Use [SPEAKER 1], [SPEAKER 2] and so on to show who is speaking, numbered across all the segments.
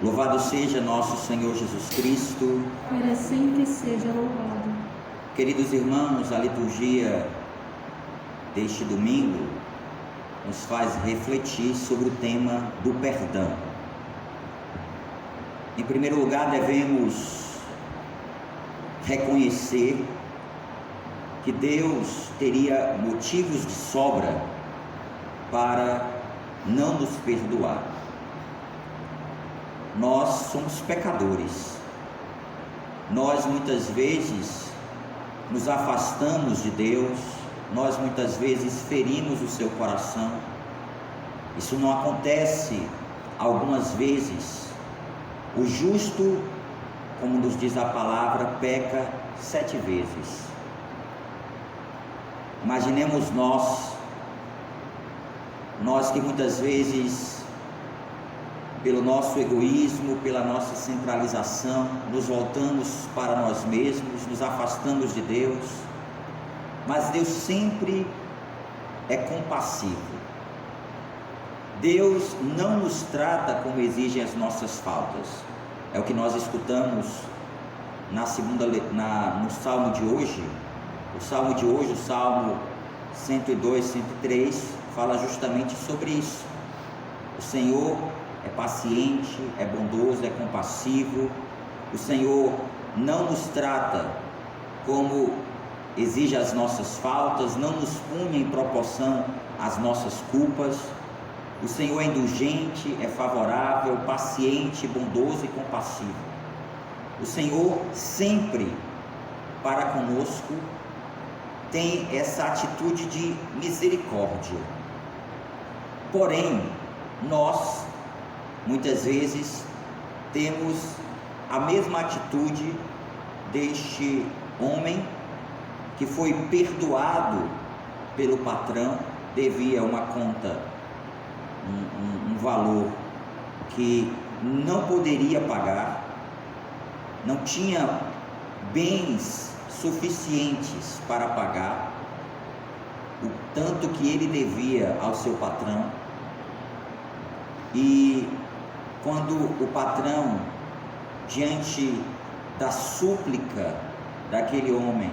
[SPEAKER 1] Louvado seja nosso Senhor Jesus Cristo.
[SPEAKER 2] Para sempre seja louvado.
[SPEAKER 1] Queridos irmãos, a liturgia deste domingo nos faz refletir sobre o tema do perdão. Em primeiro lugar, devemos reconhecer que Deus teria motivos de sobra para não nos perdoar. Nós somos pecadores. Nós muitas vezes nos afastamos de Deus, nós muitas vezes ferimos o seu coração. Isso não acontece algumas vezes. O justo, como nos diz a palavra, peca 7 vezes. Imaginemos nós que muitas vezes, pelo nosso egoísmo, pela nossa centralização, nos voltamos para nós mesmos, nos afastamos de Deus, mas Deus sempre é compassivo. Deus não nos trata como exigem as nossas faltas. É o que nós escutamos no Salmo de hoje. O Salmo de hoje, o Salmo 102, 103, fala justamente sobre isso. O Senhor é paciente, é bondoso, é compassivo. O Senhor não nos trata como exige as nossas faltas, não nos pune em proporção às nossas culpas. O Senhor é indulgente, é favorável, paciente, bondoso e compassivo. O Senhor sempre para conosco tem essa atitude de misericórdia. Porém, nós muitas vezes temos a mesma atitude deste homem que foi perdoado pelo patrão, devia uma conta, um valor que não poderia pagar, não tinha bens suficientes para pagar o tanto que ele devia ao seu patrão. E quando o patrão, diante da súplica daquele homem,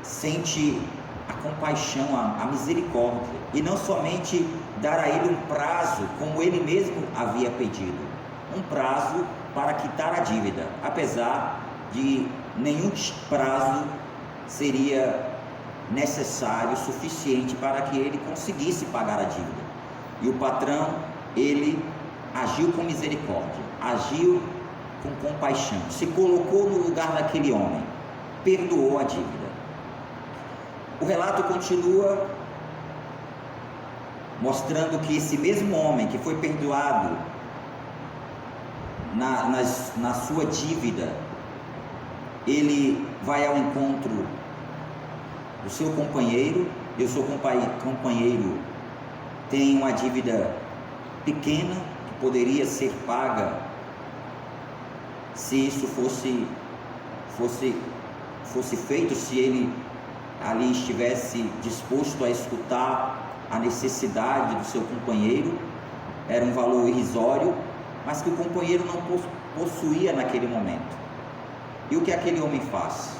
[SPEAKER 1] sente a compaixão, a misericórdia, e não somente dar a ele um prazo, como ele mesmo havia pedido, um prazo para quitar a dívida, apesar de nenhum prazo seria necessário, suficiente para que ele conseguisse pagar a dívida. E o patrão, ele agiu com misericórdia, agiu com compaixão, se colocou no lugar daquele homem, perdoou a dívida. O relato continua mostrando que esse mesmo homem que foi perdoado na sua dívida, ele vai ao encontro do seu companheiro, e o seu companheiro tem uma dívida pequena que poderia ser paga se isso fosse feito, se ele ali estivesse disposto a escutar a necessidade do seu companheiro. Era um valor irrisório, mas que o companheiro não possuía naquele momento. E o que aquele homem faz?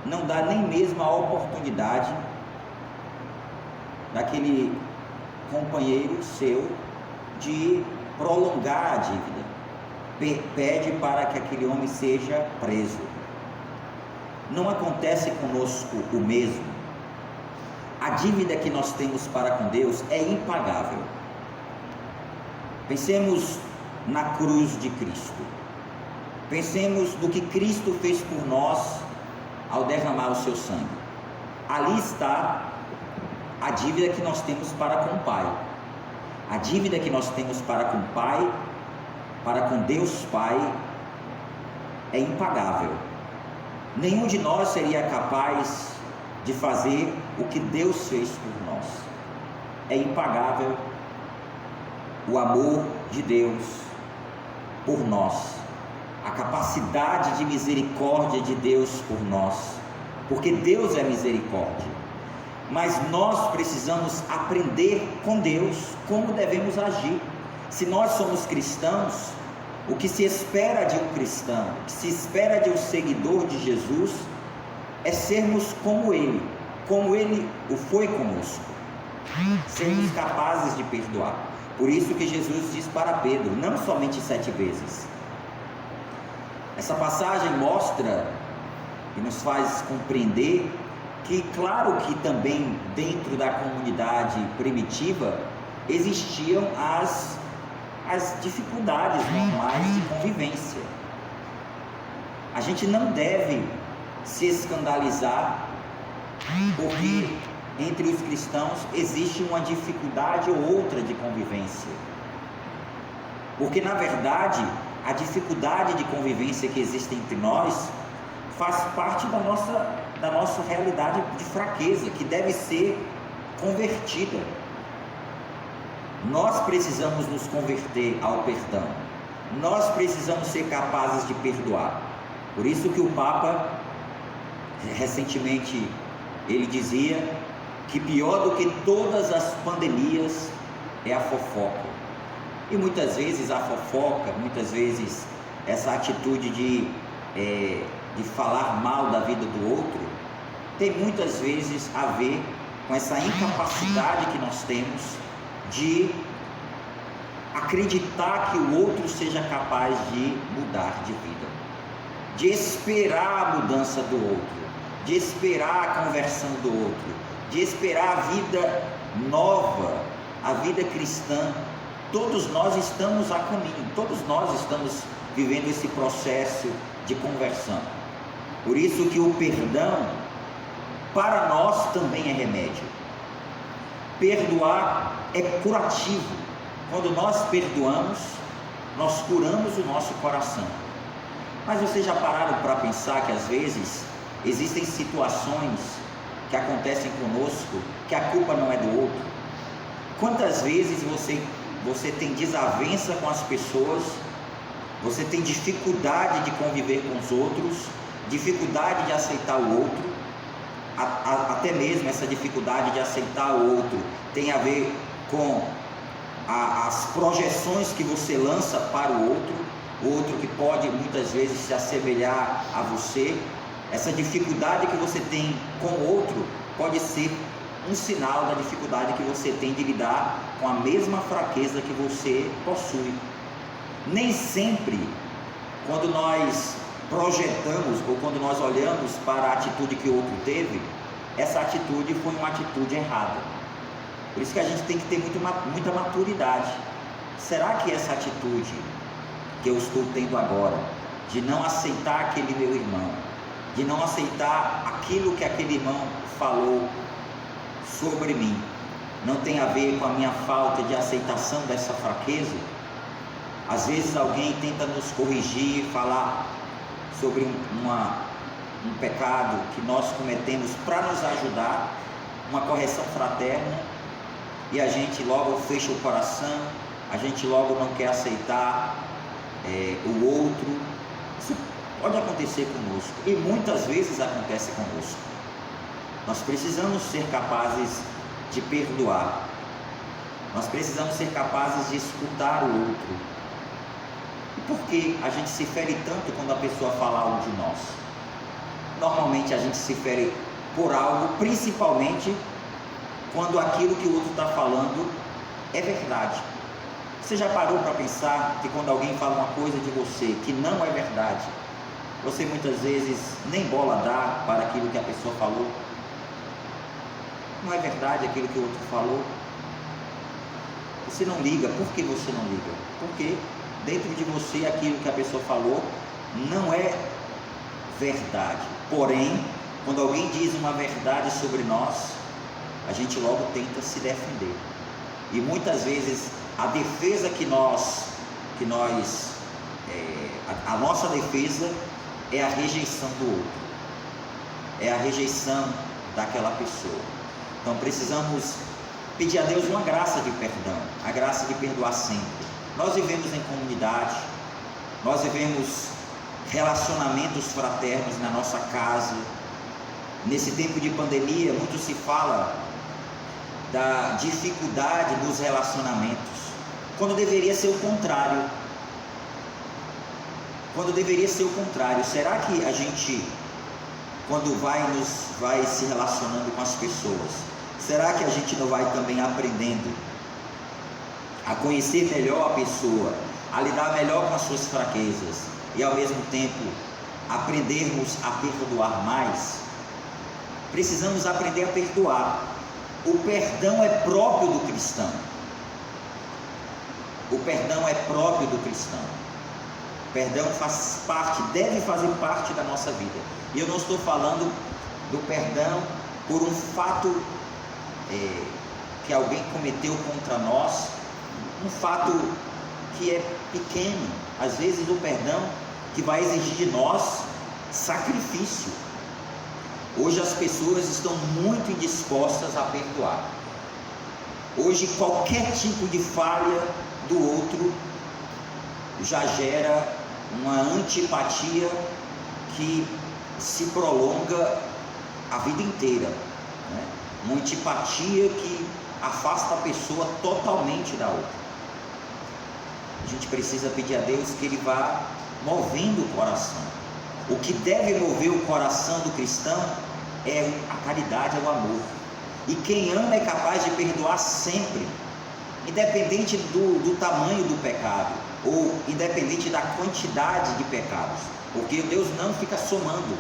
[SPEAKER 1] Não dá nem mesmo a oportunidade daquele companheiro seu de prolongar a dívida. Pede para que aquele homem seja preso. Não acontece conosco o mesmo. A dívida que nós temos para com Deus é impagável. Pensemos na cruz de Cristo. Pensemos no que Cristo fez por nós ao derramar o seu sangue. Ali está a dívida que nós temos para com o Pai. A dívida que nós temos para com o Pai, para com Deus Pai, é impagável. Nenhum de nós seria capaz de fazer o que Deus fez por nós. É impagável o amor de Deus por nós, a capacidade de misericórdia de Deus por nós, porque Deus é misericórdia. Mas nós precisamos aprender com Deus como devemos agir. Se nós somos cristãos, o que se espera de um cristão, o que se espera de um seguidor de Jesus, é sermos como Ele o foi conosco, sermos capazes de perdoar. Por isso que Jesus diz para Pedro, não somente 7 vezes. Essa passagem mostra e nos faz compreender que, claro que também dentro da comunidade primitiva existiam as dificuldades normais de convivência. A gente não deve se escandalizar porque entre os cristãos existe uma dificuldade ou outra de convivência, porque na verdade a dificuldade de convivência que existe entre nós faz parte da nossa realidade de fraqueza, que deve ser convertida. Nós precisamos nos converter ao perdão, nós precisamos ser capazes de perdoar. Por isso que o Papa, recentemente, ele dizia que pior do que todas as pandemias é a fofoca. E muitas vezes a fofoca, muitas vezes essa atitude de falar mal da vida do outro, tem muitas vezes a ver com essa incapacidade que nós temos de acreditar que o outro seja capaz de mudar de vida, de esperar a mudança do outro, de esperar a conversão do outro, de esperar a vida nova, a vida cristã. Todos nós estamos a caminho, todos nós estamos vivendo esse processo de conversão. Por isso que o perdão para nós também é remédio. Perdoar é curativo. Quando nós perdoamos, nós curamos o nosso coração. Mas vocês já pararam para pensar que às vezes existem situações que acontecem conosco que a culpa não é do outro? Quantas vezes você tem desavença com as pessoas, você tem dificuldade de conviver com os outros, dificuldade de aceitar o outro, até mesmo essa dificuldade de aceitar o outro tem a ver com as projeções que você lança para o outro que pode muitas vezes se assemelhar a você. Essa dificuldade que você tem com o outro pode ser um sinal da dificuldade que você tem de lidar com a mesma fraqueza que você possui. Nem sempre, quando nós projetamos ou quando nós olhamos para a atitude que o outro teve, essa atitude foi uma atitude errada. Por isso que a gente tem que ter muita maturidade. Será que essa atitude que eu estou tendo agora, de não aceitar aquele meu irmão, de não aceitar aquilo que aquele irmão falou sobre mim, não tem a ver com a minha falta de aceitação dessa fraqueza? Às vezes alguém tenta nos corrigir, falar sobre um pecado que nós cometemos para nos ajudar, uma correção fraterna, e a gente logo fecha o coração, a gente logo não quer aceitar o outro. Isso pode acontecer conosco, e muitas vezes acontece conosco. Nós precisamos ser capazes de perdoar, nós precisamos ser capazes de escutar o outro. E por que a gente se fere tanto quando a pessoa fala algo de nós? Normalmente a gente se fere por algo, principalmente quando aquilo que o outro está falando é verdade. Você já parou para pensar que quando alguém fala uma coisa de você que não é verdade, você muitas vezes nem bola dá para aquilo que a pessoa falou? Não é verdade aquilo que o outro falou? Você não liga. Por que você não liga? Porque dentro de você aquilo que a pessoa falou não é verdade. Porém, quando alguém diz uma verdade sobre nós, a gente logo tenta se defender. E muitas vezes a defesa a nossa defesa é a rejeição do outro, é a rejeição daquela pessoa. Então precisamos pedir a Deus uma graça de perdão, a graça de perdoar sempre. Nós vivemos em comunidade, nós vivemos relacionamentos fraternos na nossa casa. Nesse tempo de pandemia, muito se fala da dificuldade nos relacionamentos. quando deveria ser o contrário. Quando deveria ser o contrário. Será que a gente, quando vai se relacionando com as pessoas, será que a gente não vai também aprendendo a conhecer melhor a pessoa, a lidar melhor com as suas fraquezas e ao mesmo tempo aprendermos a perdoar mais? Precisamos aprender a perdoar. O perdão é próprio do cristão. O perdão é próprio do cristão. O perdão faz parte, deve fazer parte da nossa vida. E eu não estou falando do perdão por um fato que alguém cometeu contra nós, um fato que é pequeno. Às vezes o perdão que vai exigir de nós sacrifício. Hoje as pessoas estão muito indispostas a perdoar. Hoje qualquer tipo de falha do outro já gera uma antipatia que se prolonga a vida inteira, né? Uma antipatia que afasta a pessoa totalmente da outra. A gente precisa pedir a Deus que Ele vá movendo o coração. O que deve mover o coração do cristão é a caridade, é o amor. E quem ama é capaz de perdoar sempre, independente do tamanho do pecado, ou independente da quantidade de pecados, porque Deus não fica somando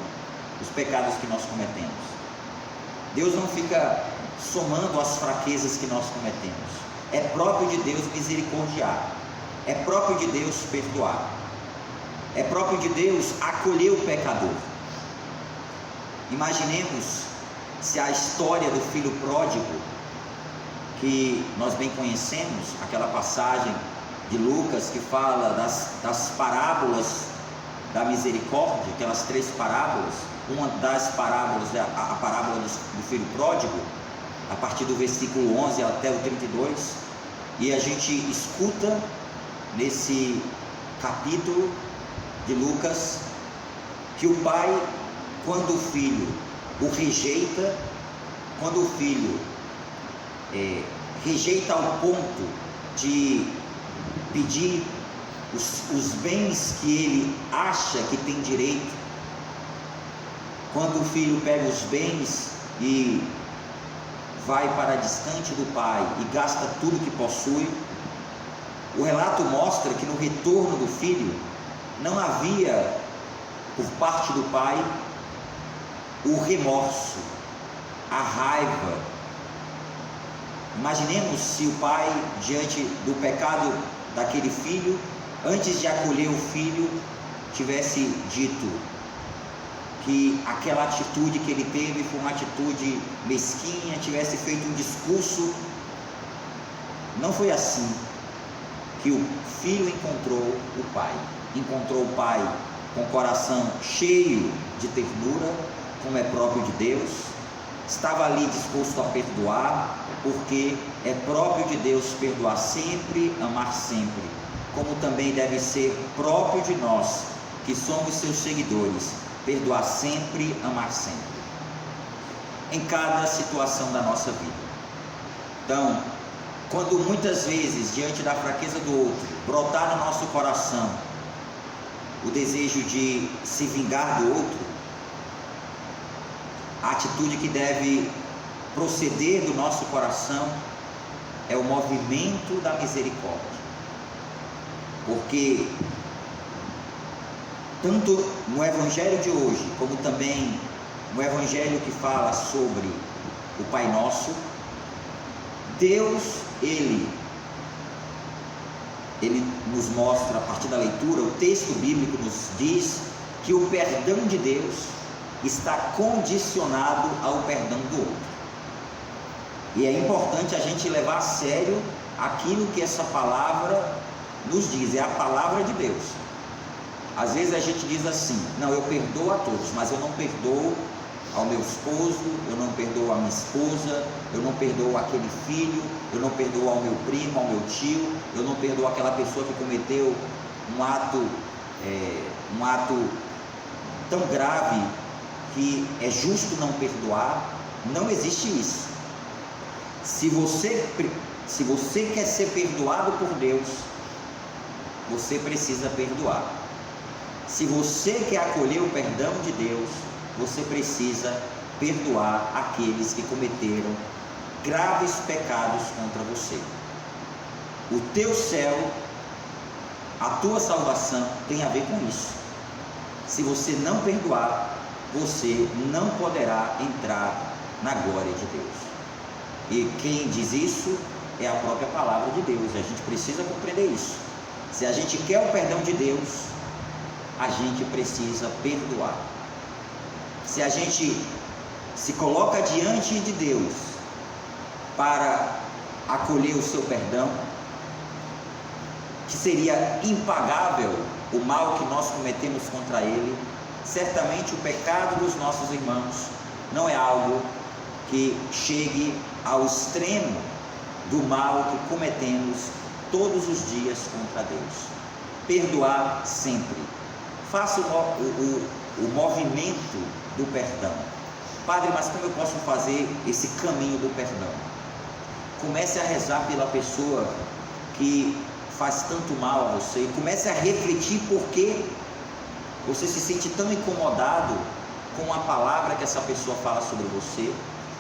[SPEAKER 1] os pecados que nós cometemos. Deus não fica somando as fraquezas que nós cometemos. É próprio de Deus misericordiar, é próprio de Deus perdoar, é próprio de Deus acolher o pecador. Imaginemos se a história do filho pródigo, que nós bem conhecemos, aquela passagem de Lucas que fala das parábolas da misericórdia, aquelas 3 parábolas. Uma das parábolas é a parábola do filho pródigo, a partir do versículo 11 até o 32, e a gente escuta nesse capítulo de Lucas que o pai, quando o filho o rejeita, quando o filho rejeita ao ponto de pedir os bens que ele acha que tem direito, quando o filho pega os bens e vai para distante do pai e gasta tudo que possui, o relato mostra que no retorno do filho não havia, por parte do pai, o remorso, a raiva. Imaginemos se o pai, diante do pecado daquele filho, antes de acolher o filho, tivesse dito que aquela atitude que ele teve foi uma atitude mesquinha, tivesse feito um discurso. Não foi assim que o filho encontrou o pai. Encontrou o pai com o coração cheio de ternura, como é próprio de Deus. Estava ali disposto a perdoar, porque é próprio de Deus perdoar sempre, amar sempre, como também deve ser próprio de nós, que somos seus seguidores, perdoar sempre, amar sempre, em cada situação da nossa vida. Então, quando muitas vezes, diante da fraqueza do outro, brotar no nosso coração o desejo de se vingar do outro, a atitude que deve proceder do nosso coração é o movimento da misericórdia, porque tanto no Evangelho de hoje, como também no Evangelho que fala sobre o Pai Nosso, Deus, Ele nos mostra, a partir da leitura, o texto bíblico nos diz que o perdão de Deus está condicionado ao perdão do outro. E é importante a gente levar a sério aquilo que essa palavra nos diz, é a palavra de Deus. Às vezes a gente diz assim: não, eu perdoo a todos, mas eu não perdoo ao meu esposo, eu não perdoo a minha esposa, eu não perdoo aquele filho, eu não perdoo ao meu primo, ao meu tio, eu não perdoo aquela pessoa que cometeu um ato tão grave que é justo não perdoar. Não existe isso. Se Se você quer ser perdoado por Deus, você precisa perdoar. Se você quer acolher o perdão de Deus, você precisa perdoar aqueles que cometeram graves pecados contra você. O teu céu, a tua salvação tem a ver com isso. Se você não perdoar, você não poderá entrar na glória de Deus. E quem diz isso é a própria palavra de Deus. A gente precisa compreender isso. Se a gente quer o perdão de Deus, a gente precisa perdoar. Se a gente se coloca diante de Deus para acolher o seu perdão, que seria impagável o mal que nós cometemos contra Ele, certamente o pecado dos nossos irmãos não é algo que chegue ao extremo do mal que cometemos todos os dias contra Deus. Perdoar sempre. Faça o movimento do perdão. Padre, mas como eu posso fazer esse caminho do perdão? Comece a rezar pela pessoa que faz tanto mal a você. Comece a refletir por que você se sente tão incomodado com a palavra que essa pessoa fala sobre você.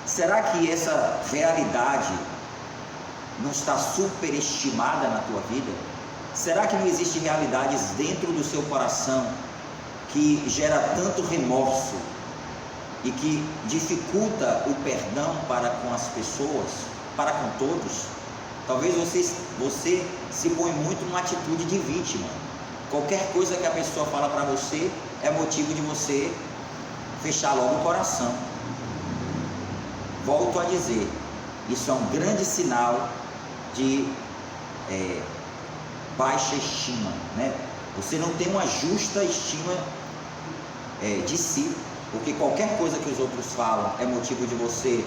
[SPEAKER 1] Será que essa realidade não está superestimada na tua vida? Será que não existem realidades dentro do seu coração que gera tanto remorso e que dificulta o perdão para com as pessoas, para com todos? Talvez você se põe muito numa atitude de vítima. Qualquer coisa que a pessoa fala para você é motivo de você fechar logo o coração. Volto a dizer, isso é um grande sinal de baixa estima, né? Você não tem uma justa estima de si, porque qualquer coisa que os outros falam é motivo de você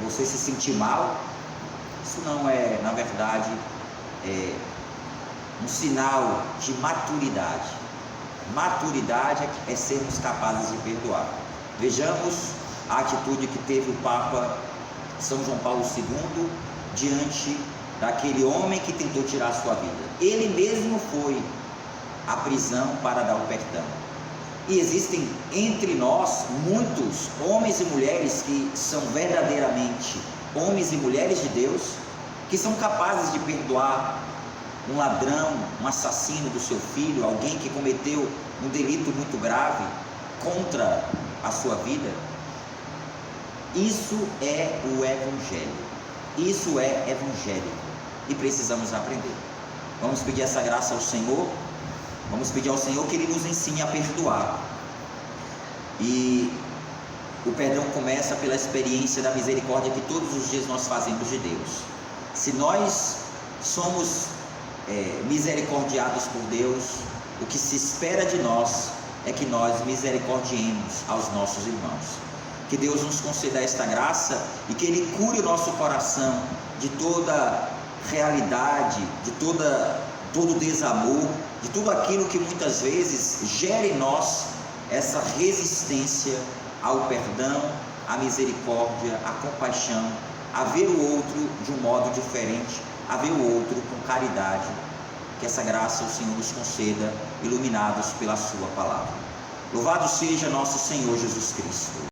[SPEAKER 1] se sentir mal. Isso não é, na verdade, um sinal de maturidade. Maturidade é sermos capazes de perdoar. Vejamos a atitude que teve o Papa São João Paulo II diante daquele homem que tentou tirar a sua vida. Ele mesmo foi à prisão para dar o perdão. E existem entre nós muitos homens e mulheres que são verdadeiramente homens e mulheres de Deus, que são capazes de perdoar um ladrão, um assassino do seu filho, alguém que cometeu um delito muito grave contra a sua vida. Isso é o Evangelho. Isso é evangélico e precisamos aprender. Vamos pedir essa graça ao Senhor. Vamos pedir ao Senhor que Ele nos ensine a perdoar. E o perdão começa pela experiência da misericórdia que todos os dias nós fazemos de Deus. Se nós somos misericordiados por Deus, o que se espera de nós é que nós misericordiemos aos nossos irmãos. Que Deus nos conceda esta graça e que Ele cure o nosso coração de toda realidade, de todo desamor, de tudo aquilo que muitas vezes gera em nós essa resistência ao perdão, à misericórdia, à compaixão, a ver o outro de um modo diferente, a ver o outro com caridade. Que essa graça o Senhor nos conceda, iluminados pela sua palavra. Louvado seja nosso Senhor Jesus Cristo.